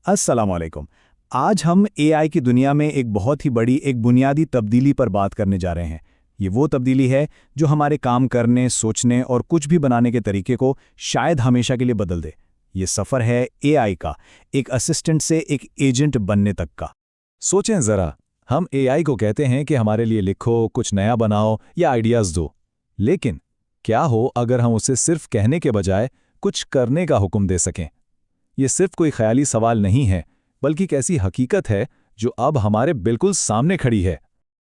अस्सलाम वालेकुम। आज हम एआई की दुनिया में एक बहुत ही बड़ी एक बुनियादी तब्दीली पर बात करने जा रहे हैं। ये वो तब्दीली है जो हमारे काम करने, सोचने और कुछ भी बनाने के तरीके को शायद हमेशा के लिए बदल दे। ये सफ़र है एआई का, एक असिस्टेंट से एक एजेंट बनने तक का। सोचें ज़रा, हम एआई को कहते हैं कि हमारे लिए लिखो, कुछ नया बनाओ या आइडियाज़ दो। लेकिन क्या हो अगर हम उसे सिर्फ कहने के बजाय कुछ करने का हुक्म दे सकें? ये सिर्फ कोई ख्याली सवाल नहीं है, बल्कि एक ऐसी हकीकत है जो अब हमारे बिल्कुल सामने खड़ी है।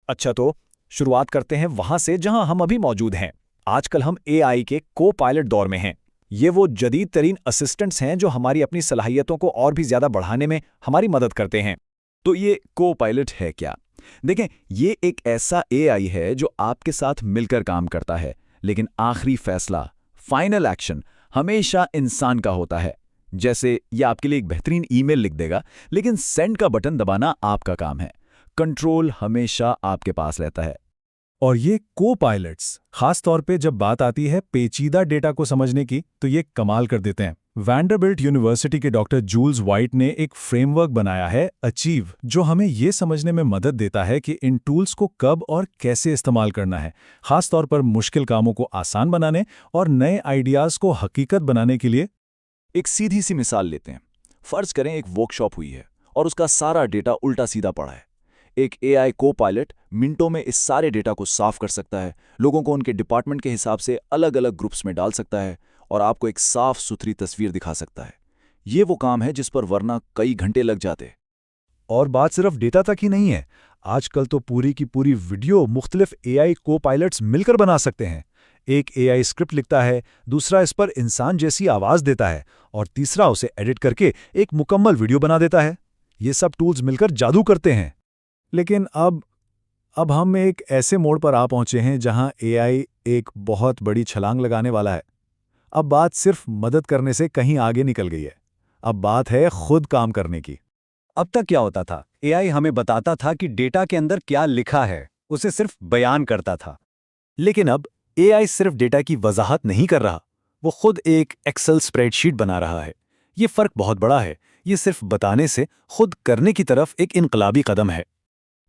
अच्छा, तो शुरुआत करते हैं वहां से जहां हम अभी मौजूद हैं। आजकल हम एआई के को पायलट दौर में हैं। ये वो जदीद तरीन असिस्टेंट्स हैं जो हमारी अपनी सलाहियतों को और भी ज़्यादा बढ़ाने में हमारी मदद करते हैं। तो ये को पायलट है क्या? देखें, ये एक ऐसा एआई है जो आपके साथ मिलकर काम करता है, लेकिन आखिरी फैसला, फाइनल एक्शन हमेशा इंसान का होता है। जैसे ये आपके लिए एक बेहतरीन ईमेल लिख देगा, लेकिन सेंड का बटन दबाना आपका काम है। कंट्रोल हमेशा आपके पास रहता है। और ये को पायलट्स खास तौर पे जब बात आती है पेचीदा डेटा को समझने की, तो ये कमाल कर देते हैं। वैंडरबिल्ट यूनिवर्सिटी के डॉक्टर जूल्स वाइट ने एक फ्रेमवर्क बनाया है, अचीव, जो हमें ये समझने में मदद देता है कि इन टूल्स को कब और कैसे इस्तेमाल करना है, खास तौर पर मुश्किल कामों को आसान बनाने और नए आइडियाज़ को हकीकत बनाने के लिए। एक सीधी सी मिसाल लेते हैं। फर्ज करें एक वर्कशॉप हुई है और उसका सारा डेटा उल्टा सीधा पड़ा है। एक एआई को पायलट मिनटों में इस सारे डेटा को साफ कर सकता है, लोगों को उनके डिपार्टमेंट के हिसाब से अलग अलग ग्रुप्स में डाल सकता है और आपको एक साफ सुथरी तस्वीर दिखा सकता है। ये वो काम है जिस पर वरना कई घंटे लग जाते। और बात सिर्फ डेटा तक ही नहीं है। आजकल तो पूरी की पूरी वीडियो मुख्तलिफ एआई को पायलट्स मिलकर बना सकते हैं। एक एआई स्क्रिप्ट लिखता है, दूसरा इस पर इंसान जैसी आवाज़ देता है और तीसरा उसे एडिट करके एक मुकम्मल वीडियो बना देता है। ये सब टूल्स मिलकर जादू करते हैं। लेकिन अब हम एक ऐसे मोड़ पर आ पहुंचे हैं जहां एआई एक बहुत बड़ी छलांग लगाने वाला है। अब बात सिर्फ मदद करने से कहीं आगे निकल गई है। अब बात है खुद काम करने की। अब तक क्या होता था? एआई हमें बताता था कि डेटा के अंदर क्या लिखा है, उसे सिर्फ बयान करता था। लेकिन अब एआई सिर्फ डेटा की वजाहत नहीं कर रहा, वो खुद एक एक्सेल स्प्रेडशीट बना रहा है। ये फर्क बहुत बड़ा है। ये सिर्फ बताने से खुद करने की तरफ एक इनकलाबी कदम है।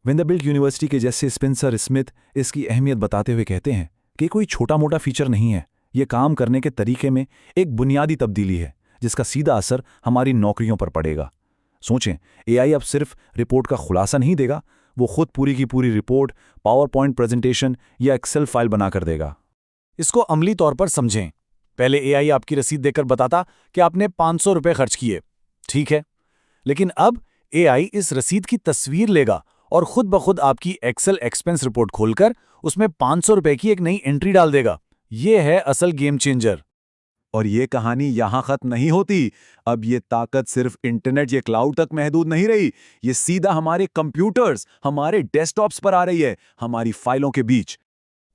वेंडरबिल्ट यूनिवर्सिटी के जैसे स्पेंसर स्मिथ इसकी अहमियत बताते हुए कहते हैं कि कोई छोटा मोटा फीचर नहीं है, ये काम करने के तरीके में एक बुनियादी तब्दीली है जिसका सीधा असर हमारी नौकरियों पर पड़ेगा। सोचें, एआई अब सिर्फ रिपोर्ट का खुलासा नहीं देगा, वो खुद पूरी की पूरी रिपोर्ट, पावर पॉइंट प्रेजेंटेशन या एक्सेल फाइल बनाकर देगा। इसको अमली तौर पर समझें। पहले एआई आपकी रसीद देकर बताता कि आपने 500 रुपये खर्च किए, ठीक है। लेकिन अब एआई इस रसीद की तस्वीर लेगा और खुद ब खुद आपकी एक्सेल एक्सपेंस रिपोर्ट खोलकर उसमें 500 रुपये की एक नई एंट्री डाल देगा। ये है असल गेम चेंजर। और ये कहानी यहाँ खत्म नहीं होती। अब ये ताकत सिर्फ इंटरनेट या क्लाउड तक महदूद नहीं रही, ये सीधा हमारे कंप्यूटर्स, हमारे डेस्कटॉप्स पर आ रही है, हमारी फाइलों के बीच।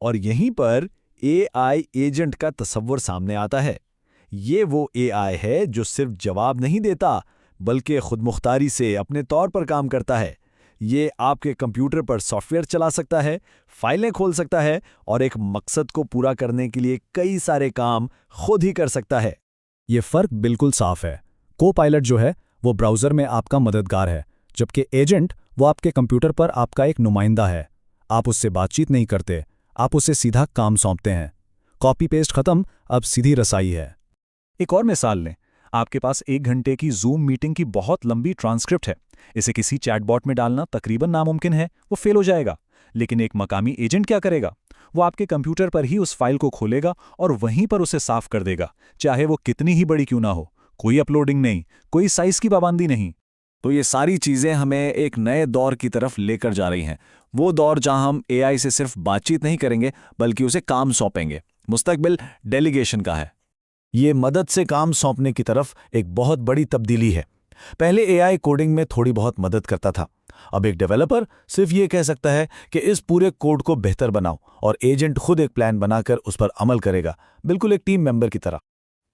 और यहीं पर एआई एजेंट का तस्वर सामने आता है। ये वो एआई है जो सिर्फ जवाब नहीं देता, बल्कि खुदमुख्तारी से अपने तौर पर काम करता है। ये आपके कंप्यूटर पर सॉफ्टवेयर चला सकता है, फाइलें खोल सकता है और एक मकसद को पूरा करने के लिए कई सारे काम खुद ही कर सकता है। ये फ़र्क बिल्कुल साफ है। को पायलट जो है वो ब्राउज़र में आपका मददगार है, जबकि एजेंट वो आपके कंप्यूटर पर आपका एक नुमाइंदा है। आप उससे बातचीत नहीं करते, आप उसे सीधा काम सौंपते हैं। कॉपी पेस्ट खत्म, अब सीधी रसाई है। एक और मिसाल लें, आपके पास 1 घंटे की जूम मीटिंग की बहुत लंबी ट्रांसक्रिप्ट है। इसे किसी चैटबॉट में डालना तकरीबन नामुमकिन है, वो फेल हो जाएगा। लेकिन एक मकामी एजेंट क्या करेगा? वो आपके कंप्यूटर पर ही उस फाइल को खोलेगा और वहीं पर उसे साफ कर देगा, चाहे वो कितनी ही बड़ी क्यों ना हो। कोई अपलोडिंग नहीं, कोई साइज की पाबंदी नहीं। तो ये सारी चीज़ें हमें एक नए दौर की तरफ लेकर जा रही हैं। वो दौर जहां हम एआई से सिर्फ बातचीत नहीं करेंगे, बल्कि उसे काम सौंपेंगे। मुस्तकबिल डेलीगेशन का है। ये मदद से काम सौंपने की तरफ एक बहुत बड़ी तब्दीली है। पहले एआई कोडिंग में थोड़ी बहुत मदद करता था। अब एक डेवलपर सिर्फ ये कह सकता है कि इस पूरे कोड को बेहतर बनाओ, और एजेंट खुद एक प्लान बनाकर उस पर अमल करेगा, बिल्कुल एक टीम मेंबर की तरह।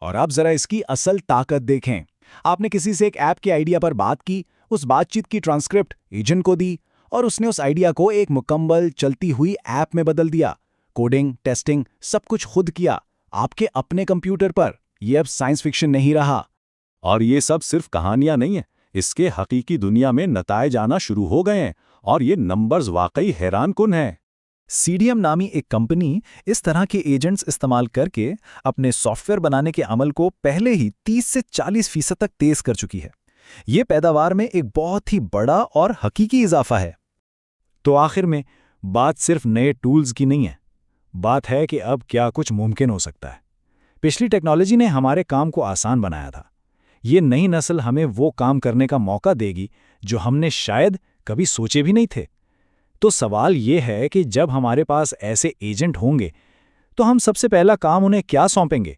और आप जरा इसकी असल ताकत देखें। आपने किसी से एक ऐप के आइडिया पर बात की, उस बातचीत की ट्रांसक्रिप्ट एजेंट को दी और उसने उस आइडिया को एक मुकम्मल चलती हुई ऐप में बदल दिया। कोडिंग, टेस्टिंग, सब कुछ खुद किया, आपके अपने कंप्यूटर पर। यह अब साइंस फिक्शन नहीं रहा। और ये सब सिर्फ कहानियां नहीं है, इसके हकीकी दुनिया में नताए जाना शुरू हो गए हैं और ये नंबर्स वाकई हैरानकुन हैं। सीडीएम नामी एक कंपनी इस तरह के एजेंट्स इस्तेमाल करके अपने सॉफ्टवेयर बनाने के अमल को पहले ही 30 से 40% तक तेज कर चुकी है। ये पैदावार में एक बहुत ही बड़ा और हकीकी इजाफा है। तो आखिर में बात सिर्फ नए टूल्स की नहीं है, बात है कि अब क्या कुछ मुमकिन हो सकता है। पिछली टेक्नोलॉजी ने हमारे काम को आसान बनाया था। ये नई नस्ल हमें वो काम करने का मौका देगी जो हमने शायद कभी सोचे भी नहीं थे। तो सवाल ये है कि जब हमारे पास ऐसे एजेंट होंगे तो हम सबसे पहला काम उन्हें क्या सौंपेंगे?